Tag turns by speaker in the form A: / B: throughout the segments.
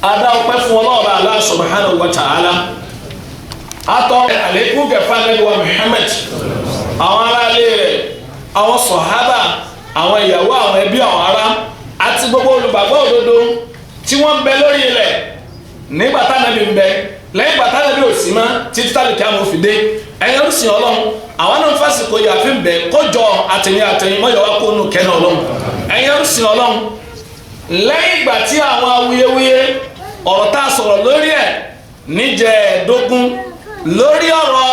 A: adá ọpẹ́ fún Ọlọ́run Allah subhanahu wa ta'ala atọ́ àlékún kẹfà lẹ́gbẹ̀wá Muhammad àwọn aráalé rẹ̀ àwọn sọ̀hábà àwọn ìyàwó àwọn ẹbí àwọn ará àti gbogbo olùgbàgbọ́ òdodo tí wọ́n ń bẹ lórí ilẹ̀ nígbà tánàbí ń bẹ lẹ́yìn ìgbà tánàbí ò sí mọ́ títí tálíkì àmọ́ fi dé ẹ̀yìn orísìí Ọlọ́run àwọn náà ń fásitì yàfi ń bẹ kójọ àtẹ̀yìn mọ́yọ̀ wá kó nù kẹ́nà Ọlọ́run ẹ̀yìn orísìí Ọlọ́run lẹ́yìn ìgbà tí àwọn awuyewuye ọ̀rọ̀ tá a sọ̀rọ̀ lórí ẹ̀ níjẹ̀ẹ́dógún lórí ọ̀rọ̀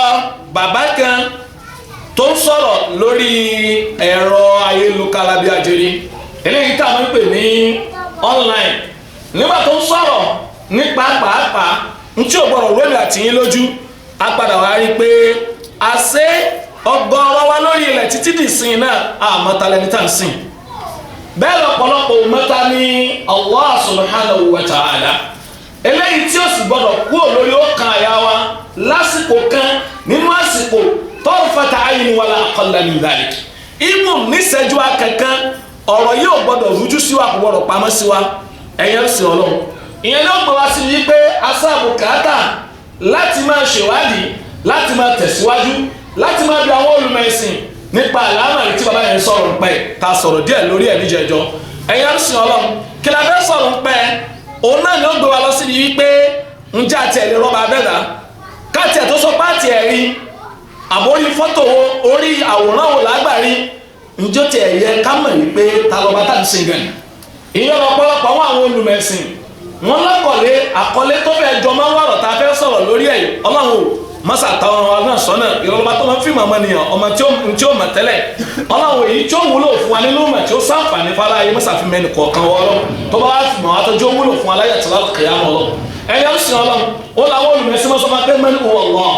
A: bàbá kan tó ń sọ̀rọ̀ lórí ẹ̀rọ ayélujára bí ajere eléyìí tá a máa ń pè ní online nígbà tó ń sọ̀rọ̀ nípa pàápàá ntí ò gbọ́dọ̀ wẹ́mi àtìyín lójú a padà wá rí i pé àṣẹ ọgọ́rọ̀ wa lórí ilẹ̀ títí dì sin náà àmọ́talẹ́ni tá à ń sìn bẹ́ẹ̀ lọ́pọ̀lọpọ̀ òmọ́ta ní Allah subhanahu wa ta'ala eléyìí tí ó sì gbọ́dọ̀ kúrò lórí ọkàn àyà wa lásìkò kan nínú àsìkò tọ́fàtà ayni wala aqalla min dhalik ìmú níṣẹ́jú akẹ́kàn ọ̀rọ̀ yóò gbọ́dọ̀ rújú sí wa kò gbọ́dọ̀ pamọ́ sí wa ẹ̀yẹ́ sí Ọlọ́run ìyẹn ló gbọ́ wá sí yí pé asáàbù kàátà láti máa ṣèwádìí láti máa tẹ̀síwájú láti máa bí àwọn olùmẹ̀sìn nípa àlámà tí bàbá yẹn sọ̀rọ̀ ń pẹ́ ta sọ̀rọ̀ díẹ̀ lórí ẹ̀ níjẹ̀jọ́ ẹ̀yẹ́ sí Ọlọ́run kí la fẹ́ sọ̀rọ̀ ń pẹ́ òun náà ni ó gbé wa lọ sí yí pé ǹjẹ́ àti ẹ̀ lè rọ́bà abẹ́dà káàtì ẹ̀ tó sọ páàtì ẹ̀ rí àbórí fọ́tò wo orí àwòrán wo lágbàrí ǹjọ́ ti ẹ̀yẹ ká mọ̀ wípé ta lọ́ba tá ń sin gan ìyẹn lọ́pọ̀lọpọ̀ àwọn olùmẹ̀sìn wọn lọ́kọ̀lé àkọlé tó fẹ́ jọ máa ń wàrọ̀ tá a fẹ́ sọ̀rọ̀ lórí ẹ̀ Ọlọ́run mọ́sà táwọn ọmọ náà sọ́nà ìrọ̀lọ́ba tó máa ń fìmọ̀ ọmọ nìyàn ọmọ tí ó mọ̀ tẹ́lẹ̀ Ọlọ́run èyí tí ó wúlò fún wa nínú mọ̀ tí ó sáǹfààní fara ayé mọ́sà fi mẹ́nu kọ̀ọ̀kan wọ́ Ọlọ́run tó bá wá fìmọ̀ wá tọ́jú ó wúlò fún aláyàtọ̀ lálùkìyà mọ́ Ọlọ́run ẹ̀yà ń sìn Ọlọ́run ó làwọn olùmẹ̀sìn mọ́ sọ́mọ́ pé mẹ́nu wọ̀ lọ́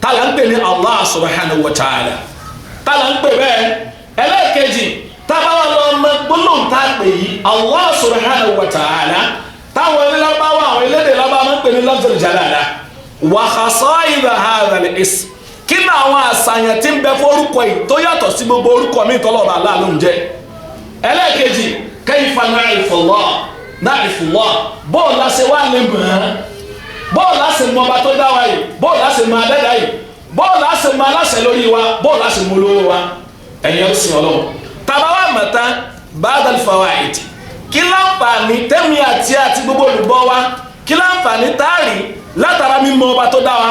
A: tala ń pè ní Allah subhanahu wa ta'ala tala ń pè bẹ́ẹ̀ ẹlẹ́ẹ̀kejì tábàwọ̀ lọ ọmọ gbólóhùn tá a pè yìí Allah subhanahu wa ta'ala táwọn ẹlẹ́lábáwọ̀ àwọn elédè lábá máa ń pè ní lafzul jalala wa khasa'ib hadha al-ism kí ni àwọn àṣàyàn tí ń bẹ fún orúkọ yìí tó yàtọ̀ sí gbogbo orúkọ mi tọ́lọ́ọ̀bà aláàlú ń jẹ́ ẹlẹ́ẹ̀kejì kayfa na'rifu Allah bóòlù láṣẹ wà lè mọ̀ ẹ́ bóòlù láṣẹ mọ ọba tó dá wa yìí bóòlù láṣẹ mọ adẹ́dá yìí bóòlù láṣẹ mọ aláṣẹ lórí wa bóòlù láṣẹ mọ olówó wa ẹ̀yìn ọ̀sìn Ọlọ́run tàbá wà mọ̀tá ba'dal fawaid kí láǹfààní tẹ́mi àti gbogbo olùgbọ́ wa kí láǹfààní táàrí látara mímọ̀ ọba tó dá wa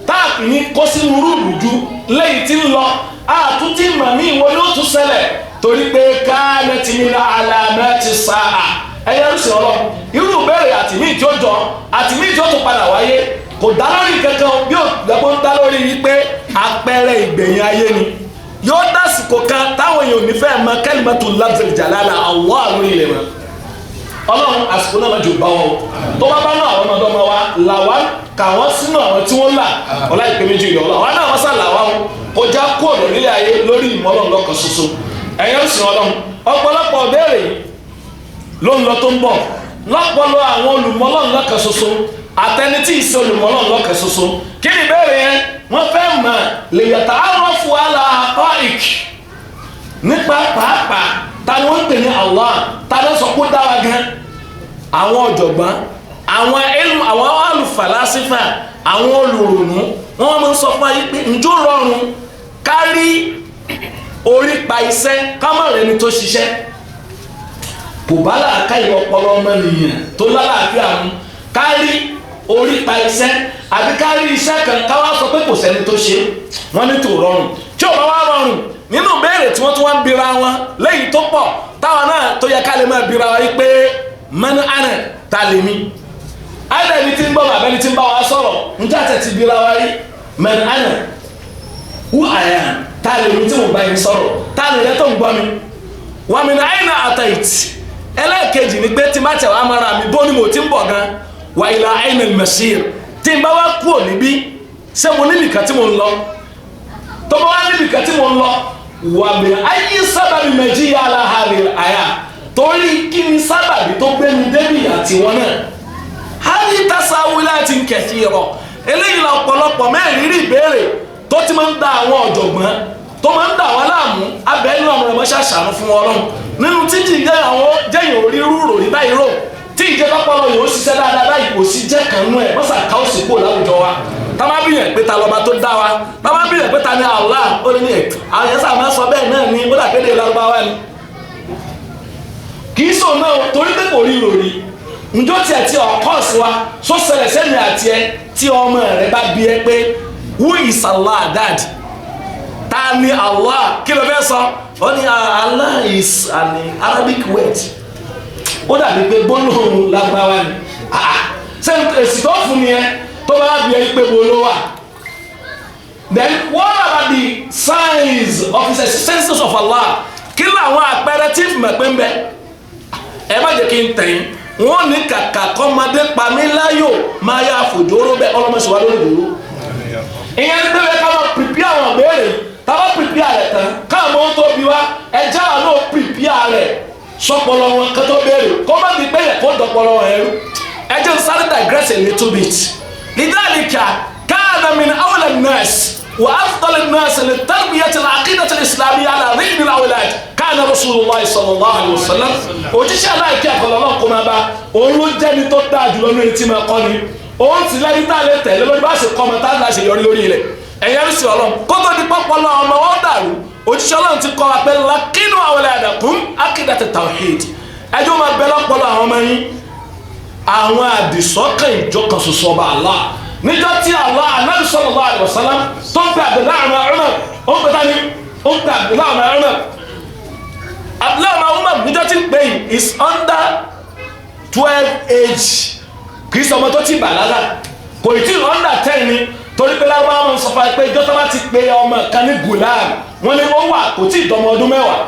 A: táàpì ní kó sínú rúdùjú lẹ́yìn tí ń lọ àtúntì mọ̀ ní ìwọ yóò tún ṣẹlẹ̀ torí pé kanat min alamati sa'a ẹ̀yẹ ọ̀sìn Ọlọ́run irú ìbéèrè àtìmí tí ó jọ àtìmí tí ó tún padà wáyé kò dá lórí kankan bí ó gbẹ́gbọ́n dá lórí wípé àpẹẹrẹ ìgbẹ̀yìn ayé ni yóò dásìkò kan táwọn èèyàn ò ní fẹ́ mọ kalimatu lafzul jalala Allah lórí ilẹ̀ mọ́ Ọlọ́run àsìkò náà má jò bá wọn tó bá bá náà àwọn ọmọdé ọmọ wa làwa kà wọ́n sínú àwọn tí wọ́n là ọlá ìpè méjì ìlú Ọlọ́run náà wọ́n sà làwa wọn kọjá kó lórílẹ̀ ayé lórí ìmọ̀ Ọlọ́run lọ́kàn ṣoṣo ẹ̀yẹ́ ń sìn Ọlọ́run ọ̀pọ̀lọpọ̀ béèrè ló ń lọ tó ń bọ̀ lọ́pọ̀lọpọ̀ àwọn olùmọ̀ Ọlọ́run lọ́kàn ṣoṣo àtẹni tí ìṣe olùmọ̀ Ọlọ́run lọ́kàn ṣoṣo kí ni ìbéèrè yẹn wọ́n fẹ́ mọ̀ lè yàtọ̀ àrọ́fù àlà haqa'iq nípa pàápàá ta ni wọ́n ń pè ní Allah ta ló sọ kó dá wa gan àwọn ọ̀jọ̀gbọ́n àwọn alùfàlásífà àwọn olùrònú wọ́n máa ń sọ fún wa yìí pé ǹjọ́ rọrùn kárí orí pa iṣẹ́ kámọ̀rẹ́ ni tó ṣiṣẹ́ kò bá làákà ìwọ ọpọlọ ọmọ nìyẹn tó lálàáfíà mú kárí orí pa iṣẹ́ àbí kárí iṣẹ́ kan káwá sọ pé kò sẹ́ni tó ṣe wọ́n ní tó rọrùn tí ò bá wá rọrùn nínú béèrè tí wọ́n tún wá ń bira wọn lẹ́yìn tó pọ̀ táwọn náà tó yẹ ká lè máa bira wọn yìí pé man ana ta lè mi ẹni tí ń gbọ́ àbẹ́ni tí ń bá wa sọ̀rọ̀ njẹ́ àti ti bira wa yìí man ana who I am ta lè mi tí mo bá yín sọ̀rọ̀ ta lè yẹ tó ń gbọ́ mi wa min aina atayt ẹlẹ́ẹ̀kejì ni pé tí má tẹ̀ wá mara mi bó ni mo ti ń bọ̀ gan wa ila aina al-masir tí n bá wá kúrò níbí ṣé mo níbi kan tí mo ń lọ tó bá wá níbi kan tí mo ń lọ wà mí ayé sábàbí méjì yà á hàlẹ́ àyà torí kí ni sábàbí tó gbé mi débi àti wọn náà hàlẹ́ tasawulatin kathira eléyìí la ọ̀pọ̀lọpọ̀ mẹ́rin rí ìbéèrè tó ti máa ń da àwọn ọ̀jọ̀gbọ́n tó máa ń dà wọ́n láàmú abẹ́nú àwọn ọmọ ṣàṣàánú fún wọn lọ́hùn nínú títí jẹ́ àwọn jẹ́yìn orí rúrò ní báyìí rò tí ìjọba pọlọ yìí ó ṣiṣẹ́ dáadáa báyìí kò sí jẹ́ kan nú ẹ̀ mọ́sà ká ó sì kó láwùjọ wa tábà bí yẹn pé ta lọ́ba tó dá wa tábà bí yẹn pé ta ni Allah ó lé ní ẹ̀ àwọn yẹn sábà máa sọ bẹ́ẹ̀ náà ni ó dà kéde Lárúbáwá ni kì í sọ náà torí pé kò rí ròrí njọ́ tiẹ̀ tí ọ̀kọ́ sí wa sọ ṣẹlẹ̀ sẹ́ni àti ẹ tí ọmọ rẹ bá bí ẹ pé who is Allah dad ta ni Allah kí ló fẹ́ sọ ó ní Allah is an Arabic word ó dàbí pé gbólóhùn Lárúbáwá ni ṣé èsì tó fún mi yẹn tó bá bí ẹ pé bolo wà then what about the signs of his existence of Allah kí làwọn àpẹẹrẹ tí fìmọ̀ pé ń bẹ ẹ má jẹ́ kí n tẹ̀yìn wọ́n ní kàkà kọ́mọdé pamíláyò máa yá fòjóró bẹ́ẹ̀ ọlọ́mọṣẹ́wá lórí ìdúró ìyẹn ní bẹ́ẹ̀ ká máa pìpì àwọn béèrè tábà pìpì rẹ̀ tán káàmọ́ tó bí wá ẹja àná pìpì rẹ̀ sọpọlọ wọn kó tó béèrè kó má di pé yẹ kó dọpọlọ wọn ẹrú ẹjẹ ń sáré digress a little bit lidhalika kana min awla an-nas wa afdal an-nas li tarbiyati al-aqidati al-islamiyya ala dhihni al-awlad kana rasulullah sallallahu alaihi wasallam òjíṣẹ́ aláìkí àkọlọ́lọ́ kó máa bá òun ló jẹ́ni tó dáa jùlọ ní etí máa kọ́ ni òun sì lẹ́yìn tá a lè tẹ̀lé lórí bá ṣe kọ́ ọmọ tá a láṣẹ yọrí lórí ilẹ̀ ẹ̀yẹ́ ń sìn ọlọ́run kó tó di pọ́pọ́lọ́ ọmọ wọn dàrú òjíṣẹ́ ọlọ́run ti kọ́ wa pé lakinu awladakum aqidati tawhid ẹjọ́ máa bẹ lọ́pọ̀lọ́ àwọn ọmọ yín àwọn àdìsọ́kàn ìjọkan ṣoṣo ọba Allah níjọ́ tí Allah Ànábì sallallahu alaihi wasallam tó ń pè Abdullahi ọmọ Umar ó ń pè tani ó ń pè Abdullahi ọmọ Umar Abdullahi ọmọ Umar níjọ́ tí ń pè yìí is under 12 age kì í sọ ọmọ tó ti bàlágà kò tí ì under 10 ni torí pé láwọn ọmọ sọ fún wa pé ìjọ tó bá ti pe ọmọ kan ní gulam wọn ni ó wà kò tí ì dọmọ ọdún mẹ́wàá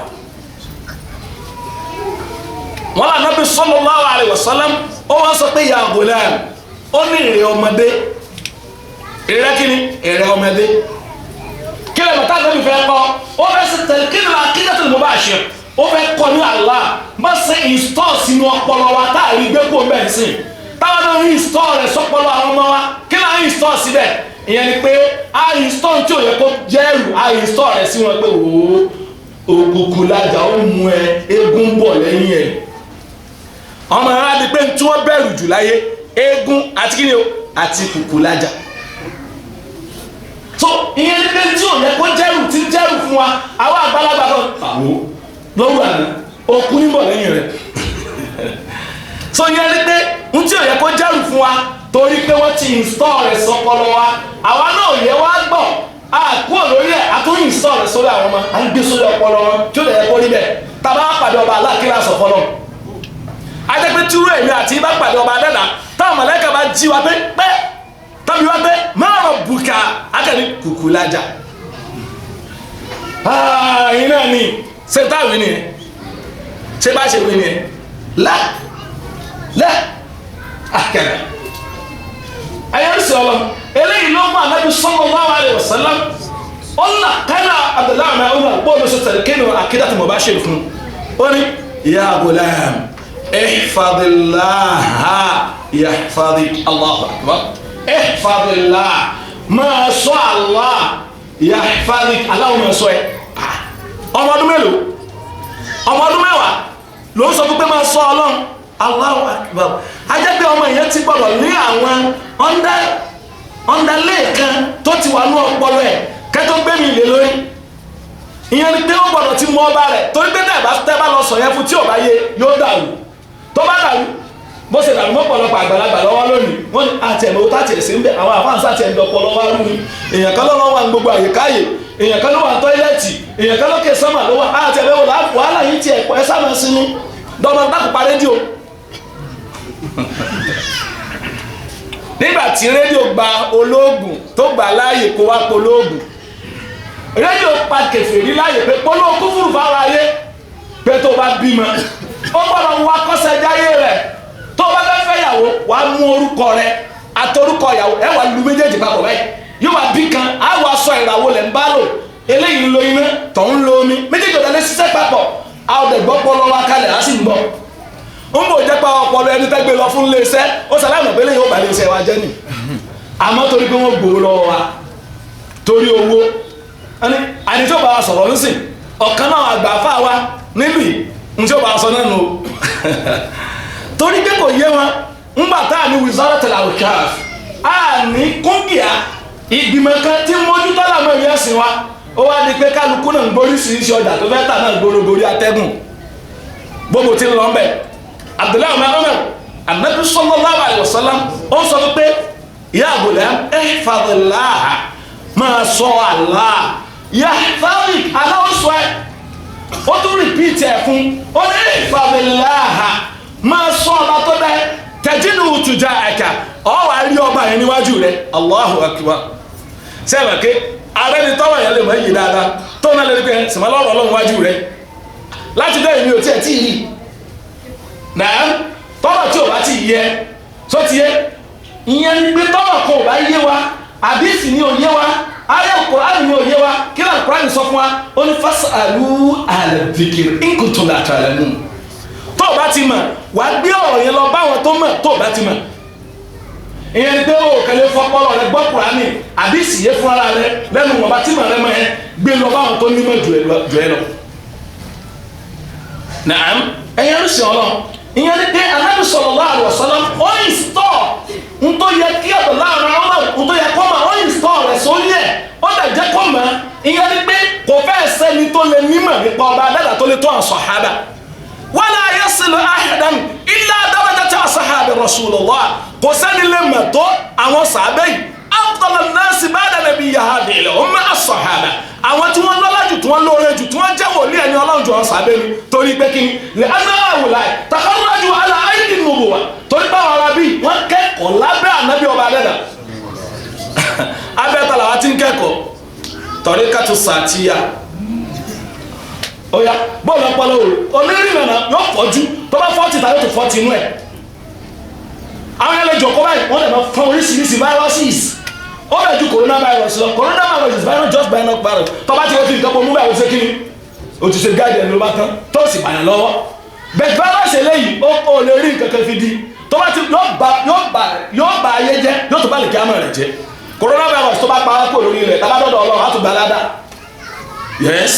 A: wọn là Ànábì sallallahu alaihi wasallam ó wá sọ pé ya gulam ó ní ìrẹ ọmọdé ìrẹ kíni ìrẹ ọmọdé kí lè mọ̀tá Ànábì fẹ́ kọ́ ó fẹ́ sí talqin al-aqidatul mubashir ó fẹ́ kọ́ ní Allah má ṣe install sínú ọpọlọ wa táàrí gbé kó bẹ́ẹ̀ sìn táwọn náà install rẹ̀ sọpọlọ àwọn ọmọ wa kí lè install síbẹ̀ ìyẹn ni pé a install tí ò yẹ kó jẹ́rù a install rẹ̀ sí wọn pé òkùnkùn lajà ó mú ẹ eégún bọ̀ lẹ́yìn ẹ̀ ọmọ rẹ̀ di pé tí wọ́n bẹ̀rù jù láyé eégún àti kíni o àti kùkùn lajà so ìyẹn ni pé tí ò yẹ kó jẹ́rù tí jẹ́rù fún wa àwọn àgbàlagbà kan àwọ̀ lọ́wọ́ àná òkú níbọ̀ lẹ́yìn rẹ̀ so ìyẹn ni pé n tí ò yẹ kó jẹ́rù fún wa torí pé wọ́n ti install rẹ̀ sọpọlọ wa àwa náà yẹ wá gbọ́ àkúọ̀ lórí ẹ̀ àtúnyìn install rẹ̀ sórí àwọn ọmọ à ń gbé sórí ọpọlọ wọn tí ó lè yẹ kó rí bẹ́ẹ̀ tàbá pàdé ọba aláàkíra sọpọlọ ajẹ́pẹ́ tí rú èmi àti ibà pàdé ọba adẹ́dà táwọn mọ̀lẹ́kà bá jí wa pé tàbí wá pé máa bùkà akẹ́ni kùkù lájà yìí náà ni ṣe táwí ni ẹ ṣe bá ṣe wí ni ẹ lẹ́ akẹ́rẹ́ ayélujára ọlọ eléyìí ló mú Ànábì sallallahu alaihi wasallam ọlá kánà Abdullahi ọmọ ọmọ bọ́ọ̀lù sọ̀tẹ̀lẹ̀ kí ni akidatu mubashir fún ó ní ya gulam ihfadillaha yahfadik Allahu akbar ihfadillah máa sọ Allah yahfadik Allah máa sọ ẹ ọmọ ọdún mélòó ọmọ ọdún mẹ́wàá ló ń sọ pé máa sọ Ọlọ́run Allahu akbar ajẹ́ pé ọmọ ìyẹn ti gbọ́dọ̀ ní àwọn ọ̀ndàlẹ́ẹ̀kan tó ti wà ní ọpọlọ ẹ̀ kẹ́tọ́ gbé mi lé lórí ìyẹn ni pé ó gbọ́dọ̀ ti mọ ọba rẹ̀ torí pé tẹ́ bá lọ sọ yẹn fún tí ò bá yé yóò dàrú tó bá dàrú bó ṣe dàrú mọ́pọ̀lọpọ̀ àgbàlagbà lọ́wọ́ lónìí wọ́n ní àtẹ̀mọ́ tá tiẹ̀ sí ń bẹ̀ àwọn àfáàǹsá tiẹ̀ ń dọ̀pọ̀ lọ́wọ́ rú ni èèyàn kan lọ́wọ́ wà ní gbogbo àyíkáyè èèyàn kan ló wà ní tọ́ílẹ̀tì èèyàn kan lókè sọ́mà ló wà àtẹ̀mọ́ wàhálà yìí tiẹ̀ pọ̀ ẹ sáà máa sinú dọ́mọ dákùpá rédíò nígbà tí rédíò gba olóògùn tó gbà láàyè kó wá polóògùn rédíò pa kèfèrí láàyè pé polóò kúfùrù fáwọn ayé pé tó bá bímọ ó gbọ́dọ̀ wá kọ́sẹ̀ jáyé rẹ̀ tó bá fẹ́ fẹ́yàwó wà á mú orúkọ rẹ̀ àtọrúkọ ìyàwó ẹ wà lu méjèèjì papọ̀ báyìí yóò wá bí kan á wà sọ ìràwọ̀ lẹ̀ ń bá lò eléyìí ń lo iná tó ń lo omi méjèèjì ọ̀dà lè ṣiṣẹ́ papọ̀ àwọn ọ̀dẹ̀gbọ́ pọlọ wa kalẹ̀ á sì ń bọ̀ ń bò jẹ́ pa ọpọlọ ẹni tẹ́gbẹ́ lọ fún iléeṣẹ́ ó sàlámù pé lẹ́yìn ó bá iléeṣẹ́ wa jẹ́ nì àmọ́ torí pé wọ́n gbòó lọ́wọ́ wa torí owó àní tí ó bá wa sọ̀rọ̀ nísìn ọ̀kan náà àgbà fà wa nílùú ní tí ó bá wa sọ náà nù torí pé kò yé wọn ńgbà tá a ní Wizaratul Awqaf a ní kúngìá ìgbìmọ̀ kan tí mójútó làwọn èèyàn sìn wa ó wá di pé kálukú náà ń gbórí sí iṣẹ́ ọjà tó fẹ́ tà náà gbórógorí atẹ́gùn gbogbo tí ń lọ bẹ̀. Abdullahi Umar Anabi sallallahu alaihi wasallam ó sọ pé ya gulam ihfazillah máa sọ Allah yahfazuk aláwọ̀ sọ ẹ̀ ó tún rìpíìtì ẹ̀ fún ó ní ihfazillah máa sọ ọba tó dá tajidu tujahaka ọ wà rí ọba yẹn níwájú rẹ Allahu akbar sẹ́wọ̀n ké arẹ́ni tọ́wọ̀ yẹn lè mọ̀ èyí dáadáa tó náà lè rí pé sìmọ́ lọ́rọ̀ ọlọ́run wájú rẹ láti dẹ́ ìmí ò tí ẹ̀ tí ì rí náà tọ́rọ̀ tí ò bá ti yẹ tó ti yẹ ìyẹn ni pé tọ́rọ̀ kan ò bá yé wa àdìsí ni ò yé wa ayé Kùránì ni ò yé wa kí náà Kùránì sọ fún wa ó ní fas'alu ahla dhikri in kuntum la ta'lamun tó o bá ti mọ̀ wà á gbé ọ̀rọ̀ yẹn lọ báwọn tó mọ̀ tó o bá ti mọ̀ ìyẹn ni pé o kẹlẹ́ fọpọlọ rẹ gbọ́ Kùránì àdìsí yẹ fún ara rẹ lẹ́nu wọn bá ti mọ̀ rẹ mọ̀ ẹ gbé lọ báwọn tó nímọ̀ jù ẹ lọ. Naam ẹ̀yẹ́ ń sìn ọ́ lọ ìyẹn ni pé Ànábì sallallahu alaihi wasallam ó yìí stọ̀ ń tó yẹ kí ọ̀dọ̀ láàrin ọmọ ń tó yẹ kó mà ó yìí stọ̀ rẹ̀ sórí ẹ̀ ó dẹ̀ jẹ́ kó mà ìyẹn ni pé kò fẹ́ sẹ́ni tó lè nímọ̀ nípa ọba adẹ́dà tó lè tó àwọn sàhábà wala yasilu ahadan illa darajata ashabi rasulullah kò sẹ́ni lè mọ̀ tó àwọn sàhábà yìí afdalan nasi ba'da nabiyyi hadhihi al-umma as-sahaba àwọn tí wọ́n lọ́lá jù tí wọ́n lóore jù tí wọ́n jẹ́ wòlíì ẹni Ọlọ́run jù wọn sàbẹ̀ ni torí pé kí ni lè anáwòlá takarraju ala aidi nubuwa torí pé àwọn arábí wọ́n kẹ́kọ̀ọ́ lábẹ́ ànábì ọba adẹ́dà abẹ́ta làwọn ti ń kẹ́kọ̀ọ́ tariqatu sàtìyà oya bọ́ọ̀lù ọpọlọ onírìn nàná yóò fọ́jú tó bá fọ́ọ̀tì tàbí tó fọ́ọ̀tì inú ẹ̀ àwọn ẹlẹ́jọ̀ kọ́ báyìí wọ́n dẹ̀ máa fọ́n oríṣiríṣi viruses ó bẹ̀ ju coronavirus lọ coronavirus is virus just by not virus tó bá ti wọ́n ti di tọ́pọ̀ mú báyìí ó ṣe kí ni o ti ṣe gáàdì ẹni ló bá tán tó sì bàyàn lọ́wọ́ bẹ́ẹ̀ virus eléyìí ó lè rí nǹkan kan fi di tó bá ti yóò bá ayé jẹ́ yóò tó bá lè kí á mọ̀ rẹ̀ jẹ́ coronavirus tó bá pa á kó lórí rẹ̀ tábàdọ́dọ̀ Ọlọ́run á tún gbà ládàá yes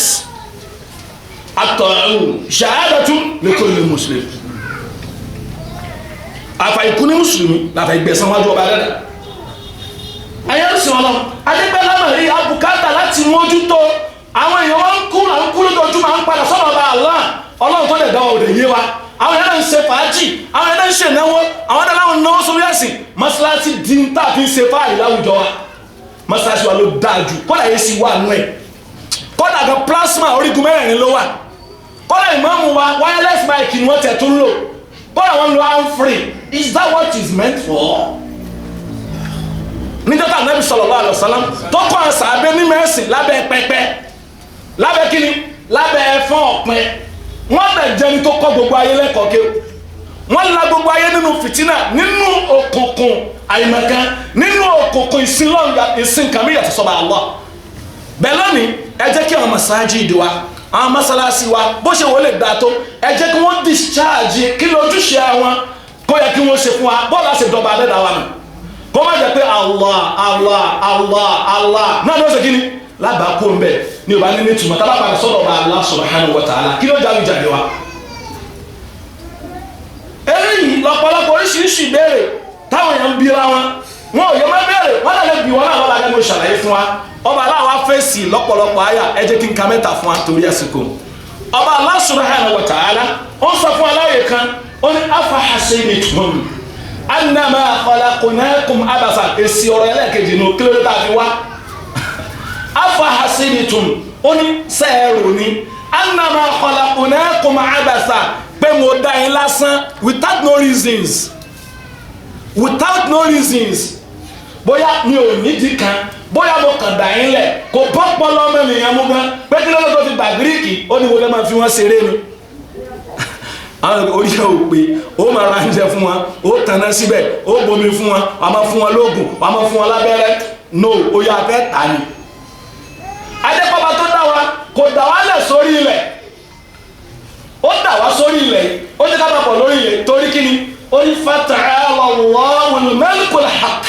A: at-ta'un shahadatun li kulli muslim àfàìkú ní mùsùlùmí láfà ìgbẹ̀sán wájú ọba dẹ́dà ayé ń sìn ọlọ́run adégbẹ́ lámàrí abùkátà láti mójútó àwọn èèyàn wọn ń kú lójoojúmọ́ à ń padà sọ́nà ọba Allah ọlọ́run tó lè dá òde yé wa àwọn èèyàn náà ń ṣe fàájì àwọn èèyàn náà ń ṣe náwó àwọn èèyàn náà ń náwó sórí ẹ̀sìn mọ́ṣáláṣí di ń tà fi ń ṣe fáàrí láwùjọ wa mọ́ṣáláṣí wa ló dáa jù kọ́dà yé sí wà nú ẹ̀ kọ́dà gan plasma orígun mẹ́rẹ̀ẹ̀rin ló wà kọ́dà ìmáàmù wa wireless mic ni wọ́n tẹ̀ tó ń lò kọ́dà wọn lo hand free is that what is meant for? níjọ́ tá Ànábì sallallahu alaihi wasallam tó kọ́ àṣà abẹ́ ní mẹ́sìn lábẹ́ pẹpẹ lábẹ́ kíni lábẹ́ ẹ̀fọ́n ọ̀pẹ wọ́n bẹ̀ jẹni tó kọ́ gbogbo ayé lẹ́kọ̀ọ́ ké wọ́n la gbogbo ayé nínú fìtínà nínú òkùnkùn àìmọ̀kan nínú òkùnkùn ìsìn kàmí yàtọ̀ sọ́ba Allah bẹ́ẹ̀ lónìí ẹ jẹ́ kí àwọn masajid wa àwọn masalasi wa bó ṣe wọlé dáa tó ẹ jẹ́ kí wọ́n discharge kí lójúṣe àwọn kó yẹ kí wọ́n ṣe fún wa bọ́ọ̀lù àṣẹ ìdọ̀bà adẹ́dà wa nù kó má jẹ́ pé Allah Allah Allah Allah náà ló ṣe kí ni lábàá kó ń bẹ̀ ní ọba nínú ìtumọ̀ tábà padà sọ́dọ̀ ọba Allah subhanahu wa ta'ala kí ló jáwé jáde wa. eléyìí lọ́pọ̀lọpọ̀ oríṣiríṣi ìbéèrè táwọn èèyàn ń bira wọn ò yẹ má béèrè wọn náà lè bí wọn náà lọ́la gẹ́gẹ́ bó ṣàlàyé fún wa ọba aláwa fèsì lọ́pọ̀lọpọ̀ àyà ẹ jẹ́ kí n ka mẹ́ta fún wa torí àsìkò ọba Allah subhanahu wa ta'ala ó ń sọ fún aláyè kan ó ní afa hasibtum annama khalaqnakum abasa èsì ọ̀rọ̀ ẹlẹ́ẹ̀kejì nù kí ló dé tá a fi wá afa hasibtum ó ní sẹ́ẹ̀rù ni annama khalaqnakum abasa pé mo dá yín lásán without no reasons bóyá mi ò nídìí kan bóyá mo kàn dà yín lẹ̀ kò bọ́ pọ́nlọ́ mẹ́rin mú gan pé kí ló tó fi gbà gíríkì ó ní wọlé máa fi wọ́n ṣeré ni àwọn oríṣẹ́ ò pé ó máa ra oúnjẹ fún wọn ó tanná síbẹ̀ ó bomi fún wọn wà máa fún wọn lóògùn wà máa fún wọn lábẹ́rẹ́ no ó yà fẹ́ tà ní. adépọ́ba tó dá wa kò dà wá lẹ̀ sórí ilẹ̀ ó dà wá sórí ilẹ̀ ó ní ká máa pọ̀ lórí ilẹ̀ torí kí ni ó ní fata'ala Allahul malikul haqq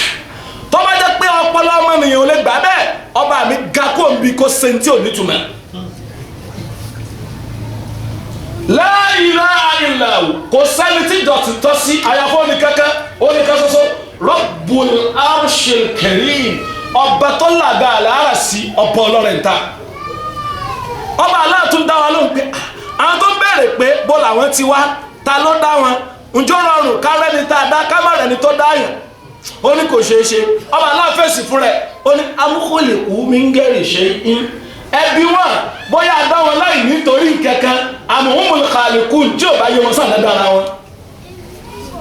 A: tó bá jẹ́ pé ọpọlọ ọmọ ènìyàn ò lè gbà bẹ́ẹ̀ ọba mi ga kó n bí kó sentí ò nítumọ̀ la ilaha illa hu kò sẹ́ni tí ìjọsí tọ́ sí àyàfọ́ oníkankan ṣoṣo Rabbul arshil karim ọba tó làgà àlàárà sí ọ̀pọ̀ ọlọ́rẹ̀ ta ọba aláàtún dá wa lóhùn pé àwọn tó béèrè pé bó làwọn ti wá ta ló dá wọn ǹjọ́ rọrùn kárẹ́ni tá a dá kámẹ́rẹ́ni tó dá yàn ó ní kò ṣeé ṣe ọba aláàfẹ́sì fún rẹ̀ ó ní amúkúlẹ̀kù mi ń gẹ̀rì ṣe ń ẹbí wọn bóyá dá wọn láì nítorí kankan àmọ́ khaliqu tí ò bá yẹ wọn sàdá dára wọn.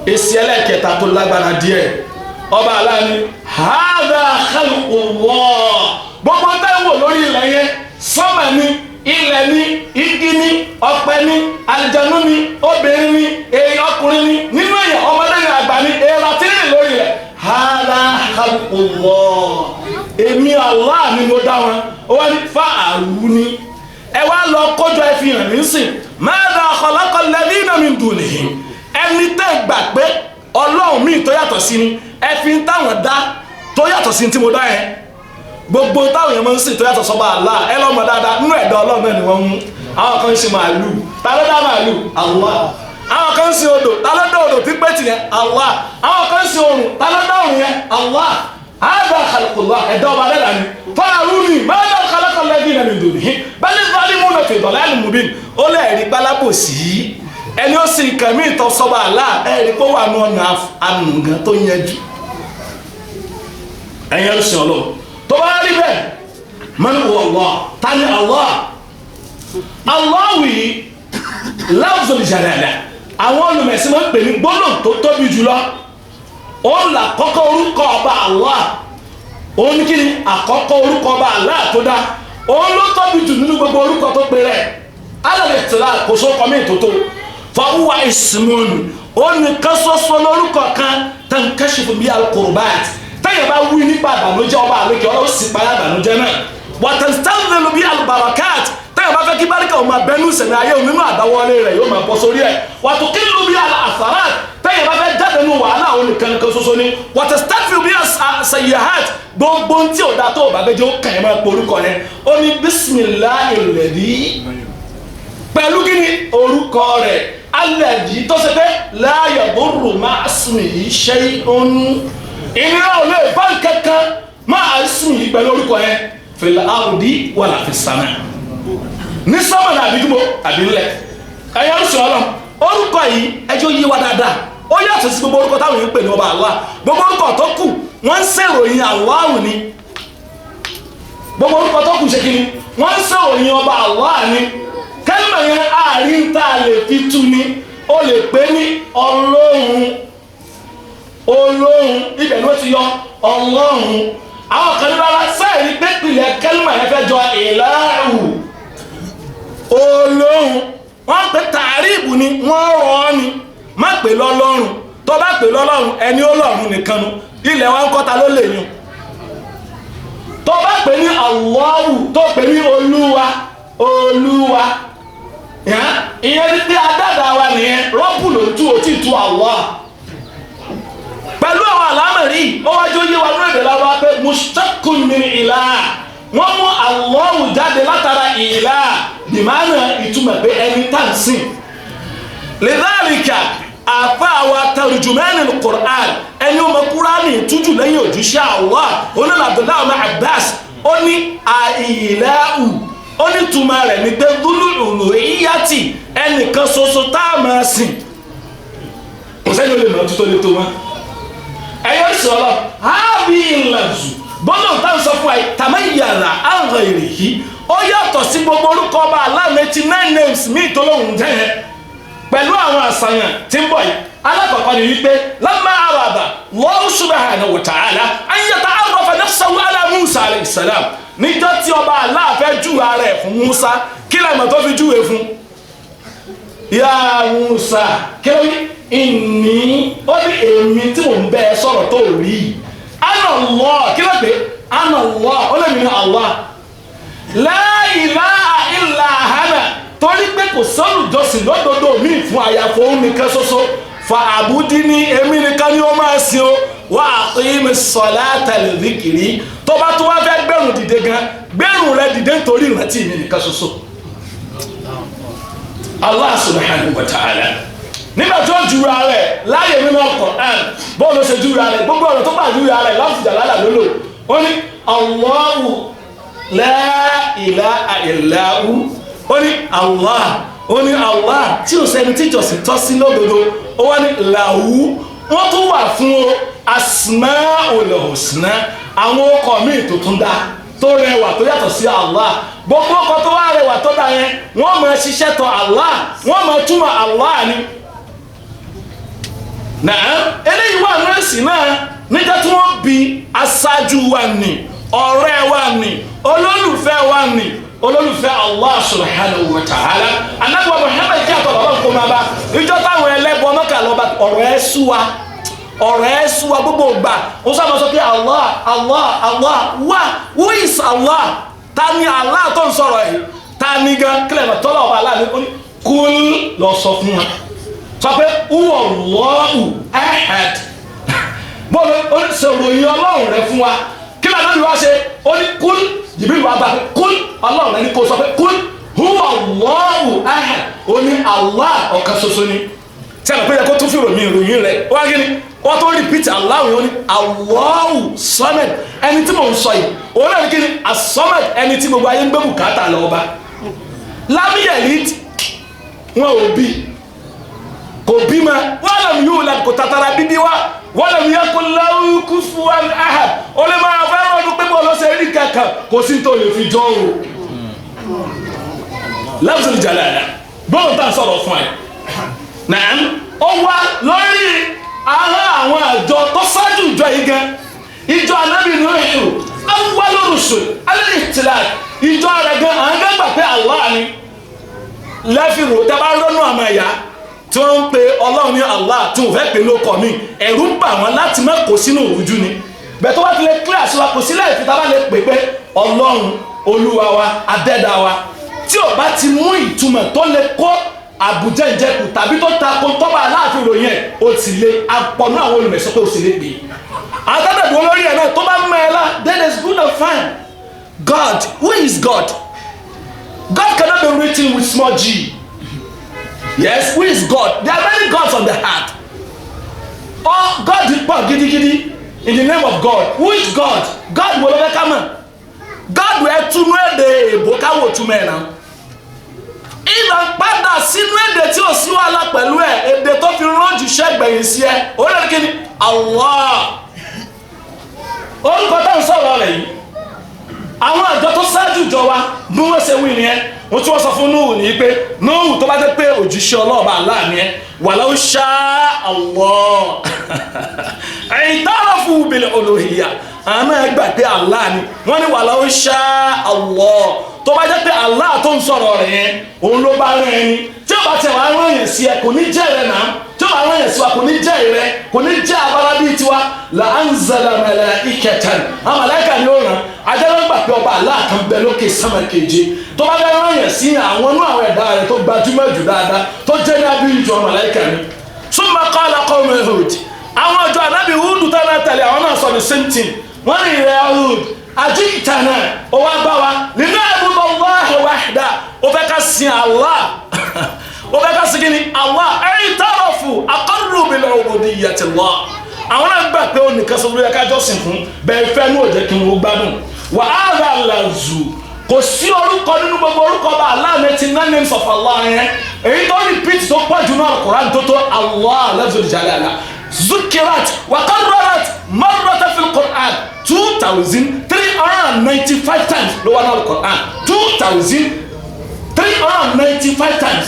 A: èsì ẹlẹ́kẹta tó lágbára díẹ̀ ọba aláàní hadha khalqullah gbogbo táwọn lórí ilẹ̀ yẹn sọ́mà ni ilẹ̀ ni igi ni ọ̀pẹ ni àlìjánu ni obìnrin ni èèyàn ọkùnrin ni nínú èèyàn ọmọdé ni àgbà ni èèrà tí ń rìn lórí rẹ̀ hadha khalqullah èmi Allah ni mo dá wọn ó wá ní fa'aru ni ẹ wá lọ kójọ ẹ fi hàn nísìn madha khalaqa alladhina min dunihim ẹni tẹ́ gbà pé ọlọ́run míì tó yàtọ̀ sí ni ẹ fi ń táwọn dá tó yàtọ̀ sí tí mo dá yẹn gbogbo táwọn èèyàn máa ń sìn tó yàtọ̀ sọ́ba Allah ẹ lọ́mọ dáadáa nínú ẹ̀dá ọlọ́run náà ni wọ́n mú àwọn kan ń ṣe màálù ta ló dá màálù Allah àwọn kan ń ṣe odò ta ló dá odò tí pé tìyẹn Allah àwọn kan ń ṣe òrùn ta ló dá òrùn yẹn Allah hadha khalqullah ẹ̀dá ọba dẹ́dà ni fa'aruni madha khalaqa alladhina min dunihi bal zalimuna fi dalalin mubin ó lẹ́ẹ̀rí pálábòsí ẹni ó sì nǹkan mí ìtọ́ sọ́ba Allah ẹ̀rí pé wà ní ọ̀nà ànùgán tó yẹjú ẹ̀yẹ ń sìn ọlọ́run tó bá rí bẹ́ẹ̀ man huwa Allah tani Allah Allahu lafzul jalala àwọn olùmẹ̀sìn máa ń pè ní gbólóhùn tó tóbi jùlọ òun là kọ́kọ́ orúkọ ọba Allah òun kí ni àkọ́kọ́ orúkọ ọba Allah tó dá òun ló tóbi jù nínú gbogbo orúkọ tó pè rẹ̀ alẹ́ tìlá kò sókọ mí tó tó fọwọ́ ismun òun nìkan ṣoṣo lórúkọ kan tankashifu bí al-qurbat tẹ́yẹ̀ bá wí nípa àbànújẹ́ ọba àlejò ọlọ́wọ́ sì pa àbànújẹ́ náà wàtẹ̀sítẹ́ńdẹ̀lù bí al-barakat tẹ́yẹ̀ bá fẹ́ kí báríkà ọmọ abẹ́nú sẹ̀mí ayé òun nínú àdáwọlé rẹ̀ yóò máa bọ́ sórí ẹ̀ wàtúkìlù bí al-atharat tẹ́yẹ̀ bá fẹ́ jáde nínú wàhálà òun nìkan ṣoṣo ni wàtẹ̀sítẹ́fì bí as-sayyihat gbogbo tí ò dá tó bàbẹ́jọ́ kàn máa porúkọ yẹn ó ní bisimilahi lẹ́dí pẹ̀lú kí ni orúkọ rẹ̀ alẹ́dí tó ṣe pé la yadurru ma'a ismihi shay'un ìnira ò lè bá kankan máa sùn yìí pẹ̀lú orúkọ yẹn fil ardi wala fis sama ní sọ́mọ̀ náà àbíjúmọ́ àbílẹ̀ ẹ̀yọ́ ń sọ̀rọ̀ orúkọ yìí ẹjọ́ yí wa dáadáa ó yàtọ̀ sí gbogbo orúkọ táwọn yìí ń pè ní ọba Allah gbogbo orúkọ tó kù wọ́n ń ṣèròyìn Allah ni gbogbo orúkọ tó kù ṣe kí ni wọ́n ń ṣèròyìn ọba Allah ni kẹ́lìmọ̀ yẹn àárín tá a lè fi tú ni ó lè pè ní Ọlọ́run ibẹ̀ ló ti yọ Ọlọ́run àwọn kan ní rárá sẹ́ẹ̀rí pé pìlẹ̀ kẹ́lìmọ̀ yẹn fẹ́ jọ ìlàhù Ọlọ́run wọ́n pè tààríìbù ni wọ́n rọ̀ ọ́ ni má pè lọ́lọ́run tó bá pè lọ́lọ́run ẹni Ọlọ́run nìkan nu ilẹ̀ wa ń kọ́ta ló lè yàn tó bá pè ní Allahu tó pè ní Olúwa ìyẹn ní pé adáda wa nìyẹn rọ́pù ló tú òtí tú Allah pẹ̀lú àwọn àlámẹ̀rí ó wájú yé wa lórí èdè lábá pé mushtaqun min ilah wọ́n mú Allahu jáde látara ilah bìmánà ìtumọ̀ pé ẹni tá ń sìn lidhalika àfa àwa tarjumanil Qur'an ẹni ó mọ Kúránì tújù lẹ́yìn òjíṣẹ́ Allah onílà Abdullahi ọmọ Abbas ó ní àìláhù ó ní túmọ̀ rẹ̀ ní pé dhul-uluhiyyati ẹnìkan ṣoṣo tá a máa sìn kò sẹ́ni ó lè mọ̀ tó lè tó wọn ẹ̀yọ́ sọ̀rọ̀ hábí ìlànà bọ́lá òun táwọn sọ fún wa tàmáyàrá àwọn èrè yìí ó yàtọ̀ sí gbogbo orúkọ ọba Allah 99 names míì tó lóhùn jẹ́ yẹn pẹ̀lú àwọn àṣàyàn tí ń bọ̀ yìí alákọ̀ọ́kọ́ ni wípé lamma arada Allahu subhanahu wa ta'ala an yata'arrafa nafsahu ala Musa alayhi salam níjọ́ tí ọba Allah fẹ́ júwe ara ẹ̀ fún Musa kí lẹ́mọ̀ tó fi júwe fún ya Musa kí ló ní ìní ó ní èmi tí mò ń bẹ ẹ sọ̀rọ̀ tó rí ana Allah kí ló pé ana Allah ó lè mìíràn Allah la ilaha illa ana torí pé kò sọ́lùjọsìn lọ́dọọdọ mi fún àyàfọ́ òun nìkan ṣoṣo fa àbúdí ní èmi nìkan ni ó máa sin o wa aqimi salata li dhikri tó bá tó wá fẹ́ gbẹ̀rùn dìde gan gbẹ̀rùn rẹ dìde nítorí ìrántí mi nìkan ṣoṣo Allah subhanahu wa ta'ala nígbà tó jura rẹ̀ láyé nínú Al-Qur'an bọ́ọ̀lù ṣe jura rẹ̀ gbogbo ọ̀rọ̀ tó bá jura rẹ̀ láwùjọ lálà lólò ó ní Allahu la ilaha illa hu ó ní Allah tí ò sẹ́ni tí ìjọsìn tọ́ sí lódodo ó wá ní làwù wọ́n tún wà fún asmaul husna àwọn ọkọ̀ míì tó tún dá tó rẹwà tó yàtọ̀ sí Allah gbogbo ọkọ̀ tó wá rẹwà tó dá yẹn wọ́n máa ṣiṣẹ́ tọ̀ Allah wọ́n máa túmọ̀ Allah ni. Náà eléyìí wà nọ́ọ̀sì náà nígbà tí wọ́n bi aṣáájú wa nì ọ̀rẹ́ wa nì olólùfẹ́ wa nì olólùfẹ́ Allah subhanahu wa ta'ala Ànábì Muhammad kí àtọ̀ lọ́wọ́ kó máa bá ìjọ táwọn ẹlẹ́bọ Mẹ́kà lọ́ba ọ̀rọ̀ ẹ̀ sú wa gbogbo gbà ó sábà sọ pé Allah who is Allah ta ni Allah tó ń sọ̀rọ̀ yìí ta ni gan kílẹ̀ mọ̀ tọ́lọ̀ ọba aláàbí kúl lọ sọ fún wa sọ pé huwa Allahu ahad bọ́ọ̀lù ó sọ̀rọ̀ yìí ọlọ́run rẹ fún wa kí lóò náà ni wá ṣe ó ní kúl Jibril wá bá kúl ọlọ́run rẹ ní kó sọ pé kúl huwa Allahu ahad ó ní Allah ọ̀kan ṣoṣo ni tí a lọ pé yẹ kó tún fi ìròyìn rẹ wá kí ni wọ́n tó repeat Allahu yìí ó ní Allahu Samad ẹni tí mò ń sọ yìí òun náà ní kí ni as-Samad ẹni tí gbogbo ayé ń gbé bùkátà lọ́wọ́ bá lam yalid wọn ò bí kò bí ma walam yulad kò tatara bíbí wa walam yakun lahu kufuwan ahad ó lè máa fẹ́ràn ọdún pé bọ́ọ̀lù ọ̀sẹ̀ rí kankan kò sí tó lè fi jọ o lafzul jalala bọ́ọ̀lù tá a sọ̀rọ̀ fún ẹ nàám ó wá lórí àwọn àjọ tó ṣáájú ìjọ yìí gan ìjọ Ànábì Nuhu awwalur rusul al-ihtilal ìjọ rẹ̀ gan àwọn gan gbà pé Allah ni lẹ́fìrò tẹ́ bá rọ́nù àmọ́ ẹ̀yà tí wọ́n ń pe Ọlọ́run ní Allah tí wọ́n fẹ́ pè lóko mi ẹ̀rù ń bà wọ́n láti má kó sínú òrùjú ni bẹ́ẹ̀ tó bá ti lè clear sí wa kò sílẹ̀ ìfita bá lè pè pé Ọlọ́run Olúwa wa adẹ́dá wa tí ò bá ti mú ìtumọ̀ tó lè kó àbújá ìjẹkù tàbí tó ta kó tọ́ba aláàfin ìròyìn ẹ̀ ó ti lé apọ̀nú àwọn olùmẹ̀sọ́ pé ó sì lè gbé àtàdàbò olórí ẹ̀ náà tó bá mọ ẹ lá then it's good and fine. God, who is God? God cannot be written with small g. Yes, who is God? There are many gods on the earth. Oh, God did pọ̀ gidigidi in the name of God. Who is God? God wo ló fẹ́ ká mọ̀? God wẹ́ẹ́ túnú èdè èbó káwọ́ túmọ̀ ẹ̀ náà. Ìlà padà sínú èdè tí ò sí wàhálà pẹ̀lú ẹ̀ èdè tó fi rọ́ọ̀jù ṣẹ́gbẹ̀yìn sí ẹ ó lè kí ni Allah orúkọ tó ń sọ̀rọ̀ rẹ̀ yìí àwọn àjọ tó ṣáájú ìjọ wa bí wọ́n ṣe wí ni ẹ wọ́n tí wọ́n sọ fún Nuhu ní pé Nuhu tó bá dé pé òjíṣẹ́ ọlọ́ọ̀bá Allah ni ẹ walau sha Allah i'tarafu bil uluhiyya àmọ́ ẹ gbà pé Allah ni wọ́n ní walau sha Allah tó bá jẹ́ pé Allah tó ń sọ̀rọ̀ rẹ̀ yẹn òun ló bá rẹ̀ ẹni tí ó bá tẹ̀ wá rán yẹn sí ẹ kò ní jẹ́ rẹ̀ náà tí ó bá rán yẹn sí wa kò ní jẹ́ rẹ̀ kò ní jẹ́ abala bíi tiwa la anzala malaikatan àwọn màláíkà ni ó ràn ajẹ́rẹ́ gbà pé ọba Allah kan bẹ lókè sánmà keje tó bá fẹ́ rán yẹn sí àwọn inú àwọn ẹ̀dá rẹ̀ tó gbajúmọ̀ jù dáadáa tó jẹ́ ní abíyí ju àwọn màláíkà ni summa qala qawmu Hud àwọn ọjọ́ Ànábì Hud tó náà tẹ̀lé àwọn náà sọ the same thing wọ́n ní ìrẹ́ Hud ajitana o wa bá wa nínú àbúrò Allah wahda o fẹ́ ká sin Allah o fẹ́ ká sin kí ni Allah ẹ̀yìn tààrọ̀fù aqarru bil ubudiyyati Allah àwọn náà gbà pé onìkan sọ lórí ẹ̀ka jọ́sìn fún bẹ́ẹ̀ fẹ́ ní òjẹ́ kí wọ́n gbádùn wà á rà làzù kò sí orúkọ nínú gbogbo orúkọ bá Allah 99 names of Allah yẹn èyí tó repeat tó pọ̀ jù náà Quran tó tó Allah lafzul jalala zukirat wa qarrarat marratan fil Quran 2,395 times ló wà náà Quran 2,395 times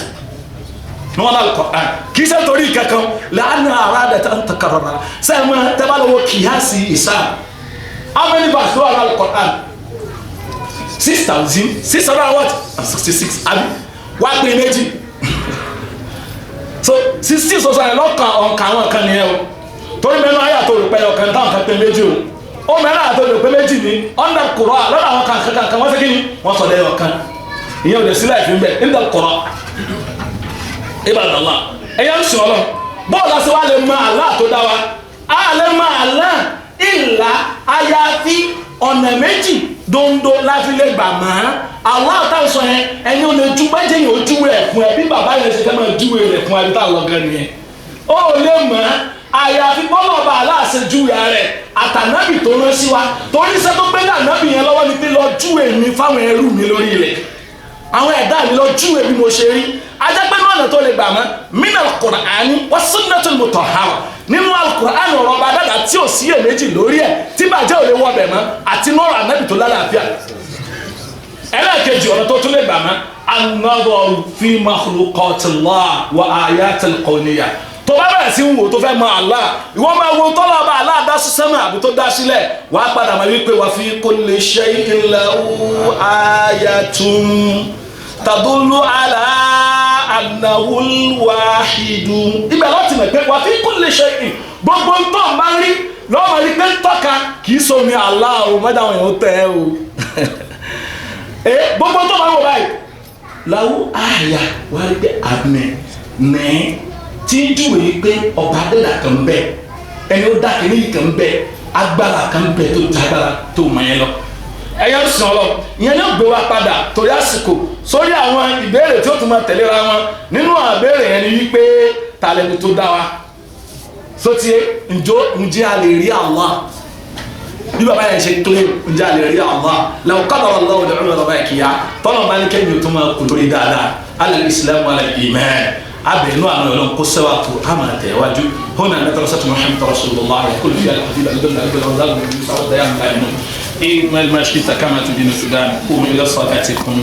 A: ló wà náà Quran kì í ṣe torí kankan la'anna aradat an takarrara sẹ́yìn mọ́ tẹ́bá lọ́wọ́ kìyàsí ìsá how many verses ló wà náà Quran 6,666 àbí wá pé méjì so 16 sọ̀sọ̀ ẹ̀ lọ́kàn ọ̀nkà àwọn kan nìyẹn o torí mẹ́nu ayé àtòròpẹ́ ọ̀kan táwọn kan pé méjì o ó mẹ́rin àtòròpẹ́ méjì ní ọ̀nà kùrọ̀ lọ́dọ̀ àwọn kan wọ́n ṣe kí ni wọ́n sọ lẹ́yìn ọ̀kan ìyẹn ò lè sílẹ̀ ìfín bẹ́ẹ̀ nígbà kùrọ̀ ibadallah ẹ̀yẹ́ ń sùn ọlọ́ bọ́ọ̀lù àti wa lè mọ Allah tó dá wa a lè mọ Allah ìlà àyàfi ọ̀nà méjì dondo láti lè gbà mọ́ Allah táwọn sọ yẹn ẹni ò lè ju bájẹ́ yẹn ó júwe ẹ̀ fún ẹ bí bàbá yẹn ṣe fẹ́ máa júwe rẹ̀ fún ẹ bí táwọn ọ̀gá nìyẹn ó lè mọ̀ àyàfi bọ́lọ̀ bá aláàṣẹ júwe rẹ̀ àtànábì tó rán sí wa torí iṣẹ́ tó gbé ànábì yẹn lọ́wọ́ ni pé lọ júwe mi fáwọn ẹrú mi lórí rẹ̀ àwọn ẹ̀dá mi lọ júwe bí mo ṣe rí ajẹ́pẹ́ náà ọ̀nà tó lè gbà mọ́ min al-Qur'ani wa sunnatul mutahhara nínú al-Qur'ani ọ̀rọ̀ ọba dàda tí ò sí èméjì lórí ẹ̀ tí bàjẹ́ ò lè wọ bẹ̀ mọ́ àti nọ́ọ̀rọ̀ ànábì tó lálàáfíà ẹlẹ́ẹ̀kejì ọ̀nà tó tún lè gbà mọ́ an-nadharu fi makhluqatillah wa ayatil kawniyah tó bá bẹ̀rẹ̀ sí ń wò tó fẹ́ mọ Allah ìwọ máa wo tọ́lọ̀ ọba Allah dá sí sẹ́mà àbí tó dá sílẹ̀ wà á padà máa wípé wa fi kulli shay'in lahu ayatun tadullu ala annahu al-wahidu ibẹ̀ láti mọ̀ pé wa fi kulli shay'in gbogbo ń tọ́ ń bá rí lọ́wọ́ rí pé ń tọ́ka kì í so ní Allah o mọ́jà wọn yóò tẹ́ o gbogbo tó bá wọ báyìí lahu àyà wà á rí pé àmì nẹ́ẹ̀ tí ń júwe yìí pé ọba adéla kan bẹ ẹni ó dákẹ́ ní kan bẹ agbára kan bẹ tó ju agbára tó mọ yẹn lọ ẹyẹ ń sàn lọ ìyẹn yóò gbé wa padà torí àsìkò sórí àwọn ìbéèrè tí ó tún máa tẹ̀léra wọn nínú àbẹ̀rẹ̀ yẹn ni wípé talẹ́ni tó dá wa sóti ǹjẹ́ a lè rí Allah bí bàbá yẹn ṣe claim ǹjẹ́ a lè rí Allah law qadara Allahu al-umra bàbá yẹn kìíya tọ́lọ̀ bá ní kẹ́yìn tó máa kú lórí dáadáa ala al-islam wa ala al-iman abinu anu yolon ko sewatu amate waju hona madrasatu muhammad rasulullah yakul fi al-hadith al-dalla al-ghazal min sa'd dayan al-ilm in al-mashkita kama tudin sudan qum ila salatikum